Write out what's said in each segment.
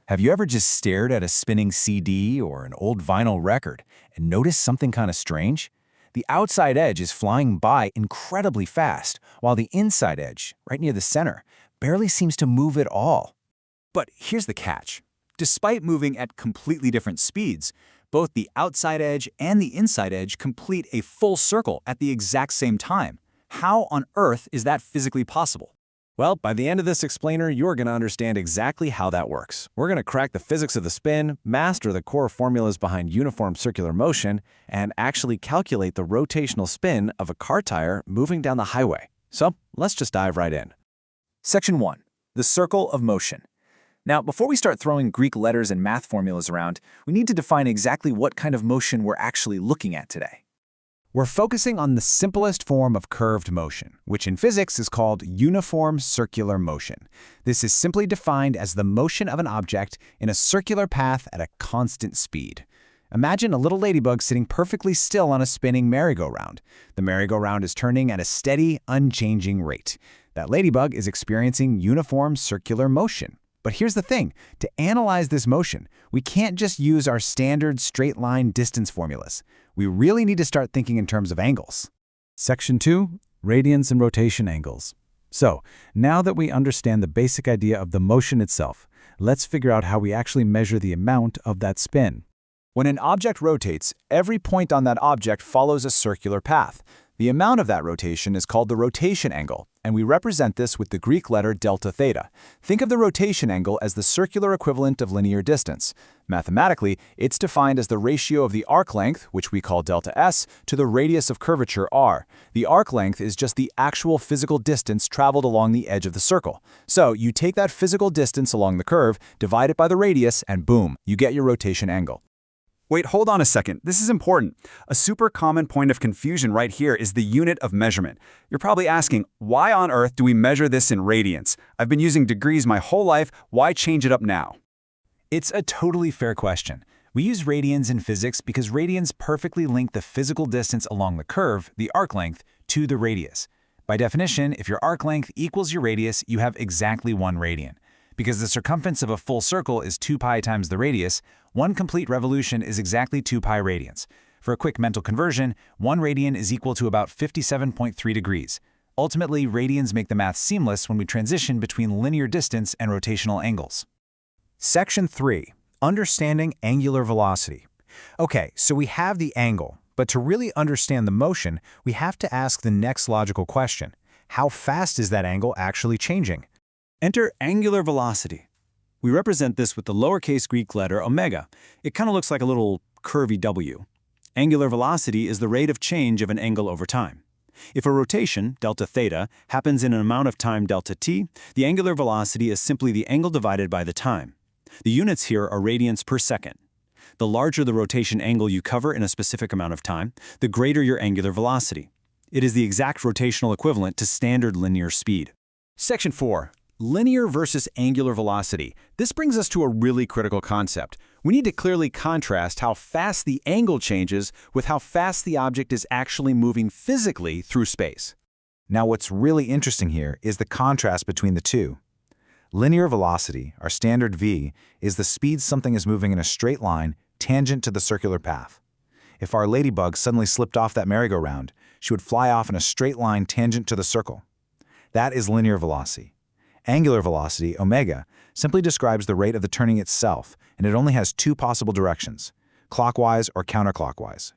Have you ever just stared at a spinning CD or an old vinyl record and noticed something kind of strange? The outside edge is flying by incredibly fast, while the inside edge, right near the center, barely seems to move at all. But here's the catch. Despite moving at completely different speeds, both the outside edge and the inside edge complete a full circle at the exact same time. How on earth is that physically possible? Well, by the end of this explainer, you're going to understand exactly how that works. We're going to crack the physics of the spin, master the core formulas behind uniform circular motion, and actually calculate the rotational spin of a car tire moving down the highway. So let's just dive right in. Section 1. The circle of motion. Now, before we start throwing Greek letters and math formulas around, we need to define exactly what kind of motion we're actually looking at today. We're focusing on the simplest form of curved motion, which in physics is called uniform circular motion. This is simply defined as the motion of an object in a circular path at a constant speed. Imagine a little ladybug sitting perfectly still on a spinning merry-go-round. The merry-go-round is turning at a steady, unchanging rate. That ladybug is experiencing uniform circular motion. But here's the thing, to analyze this motion, we can't just use our standard straight-line distance formulas. We really need to start thinking in terms of angles. Section 2. Radiance and rotation angles. So, now that we understand the basic idea of the motion itself, let's figure out how we actually measure the amount of that spin. When an object rotates, every point on that object follows a circular path. The amount of that rotation is called the rotation angle, and we represent this with the Greek letter delta theta. Think of the rotation angle as the circular equivalent of linear distance. Mathematically, it's defined as the ratio of the arc length, which we call delta s, to the radius of curvature r. The arc length is just the actual physical distance traveled along the edge of the circle. So you take that physical distance along the curve, divide it by the radius, and boom, you get your rotation angle. Wait, hold on a second. This is important. A super common point of confusion right here is the unit of measurement. You're probably asking, why on earth do we measure this in radians? I've been using degrees my whole life. Why change it up now? It's a totally fair question. We use radians in physics because radians perfectly link the physical distance along the curve, the arc length, to the radius. By definition, if your arc length equals your radius, you have exactly 1 radian. Because the circumference of a full circle is 2 pi times the radius, 1 complete revolution is exactly 2 pi radians. For a quick mental conversion, 1 radian is equal to about 57.3 degrees. Ultimately, radians make the math seamless when we transition between linear distance and rotational angles. Section 3. Understanding angular velocity. Okay, so we have the angle, but to really understand the motion, we have to ask the next logical question. How fast is that angle actually changing? Enter angular velocity. We represent this with the lowercase Greek letter omega. It kind of looks like a little curvy W. Angular velocity is the rate of change of an angle over time. If a rotation, delta theta, happens in an amount of time delta t, the angular velocity is simply the angle divided by the time. The units here are radians per second. The larger the rotation angle you cover in a specific amount of time, the greater your angular velocity. It is the exact rotational equivalent to standard linear speed. Section 4. Linear versus angular velocity. This brings us to a really critical concept. We need to clearly contrast how fast the angle changes with how fast the object is actually moving physically through space. Now, what's really interesting here is the contrast between the two. Linear velocity, our standard v, is the speed something is moving in a straight line tangent to the circular path. If our ladybug suddenly slipped off that merry-go-round, she would fly off in a straight line tangent to the circle. That is linear velocity. Angular velocity, omega, simply describes the rate of the turning itself, and it only has 2 possible directions, clockwise or counterclockwise.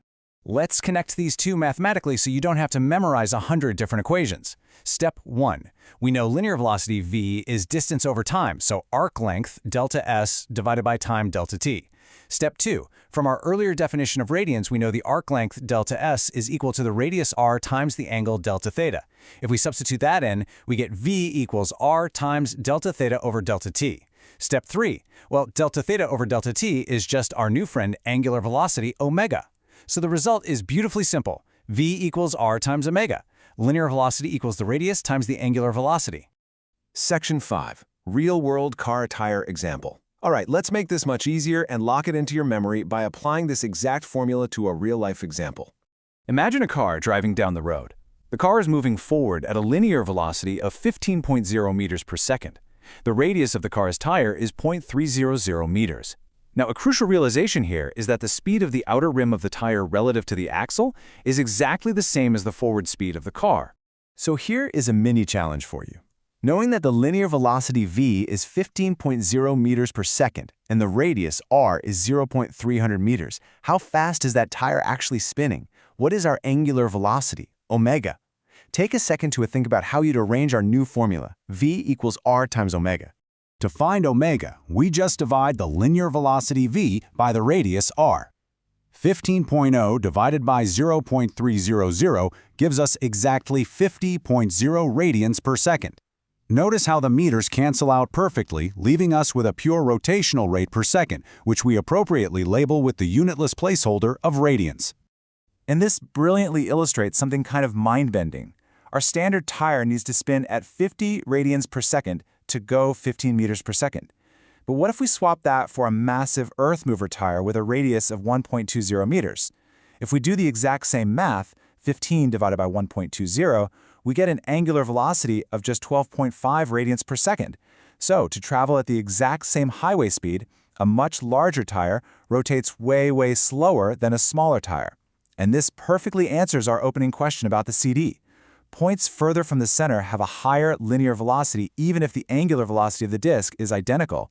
Let's connect these two mathematically so you don't have to memorize 100 different equations. Step 1. We know linear velocity v is distance over time, so arc length delta s divided by time delta t. Step 2. From our earlier definition of radians, we know the arc length delta s is equal to the radius r times the angle delta theta. If we substitute that in, we get v equals r times delta theta over delta t. Step 3. Well, delta theta over delta t is just our new friend angular velocity, omega. So the result is beautifully simple. v equals r times omega. Linear velocity equals the radius times the angular velocity. Section 5. Real-world car tire example. All right, let's make this much easier and lock it into your memory by applying this exact formula to a real-life example. Imagine a car driving down the road. The car is moving forward at a linear velocity of 15.0 meters per second. The radius of the car's tire is 0.300 meters. Now, a crucial realization here is that the speed of the outer rim of the tire relative to the axle is exactly the same as the forward speed of the car. So here is a mini challenge for you. Knowing that the linear velocity v is 15.0 meters per second and the radius r is 0.300 meters, how fast is that tire actually spinning? What is our angular velocity, omega? Take a second to think about how you'd arrange our new formula, v equals r times omega. To find omega, we just divide the linear velocity v by the radius r. 15.0 divided by 0.300 gives us exactly 50.0 radians per second. Notice how the meters cancel out perfectly, leaving us with a pure rotational rate per second, which we appropriately label with the unitless placeholder of radians. And this brilliantly illustrates something kind of mind-bending. Our standard tire needs to spin at 50 radians per second to go 15 meters per second. But what if we swap that for a massive earth mover tire with a radius of 1.20 meters? If we do the exact same math, 15 divided by 1.20, we get an angular velocity of just 12.5 radians per second. So, to travel at the exact same highway speed, a much larger tire rotates way slower than a smaller tire. And this perfectly answers our opening question about the CD. Points further from the center have a higher linear velocity even if the angular velocity of the disk is identical.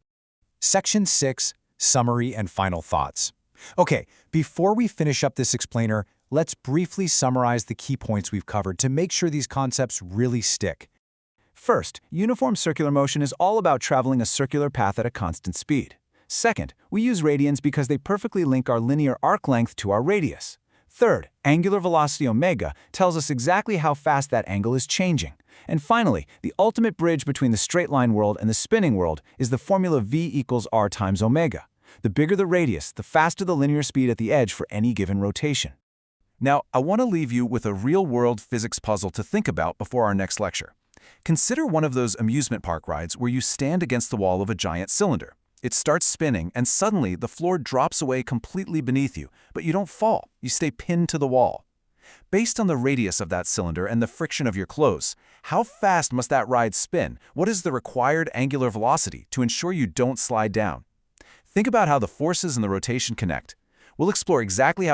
Section 6, Summary and Final Thoughts. Okay, before we finish up this explainer, let's briefly summarize the key points we've covered to make sure these concepts really stick. First, uniform circular motion is all about traveling a circular path at a constant speed. Second, we use radians because they perfectly link our linear arc length to our radius. Third, angular velocity omega tells us exactly how fast that angle is changing. And finally, the ultimate bridge between the straight line world and the spinning world is the formula v equals r times omega. The bigger the radius, the faster the linear speed at the edge for any given rotation. Now, I want to leave you with a real-world physics puzzle to think about before our next lecture. Consider one of those amusement park rides where you stand against the wall of a giant cylinder. It starts spinning, and suddenly the floor drops away completely beneath you, but you don't fall. You stay pinned to the wall. Based on the radius of that cylinder and the friction of your clothes, how fast must that ride spin? What is the required angular velocity to ensure you don't slide down? Think about how the forces and the rotation connect. We'll explore exactly how to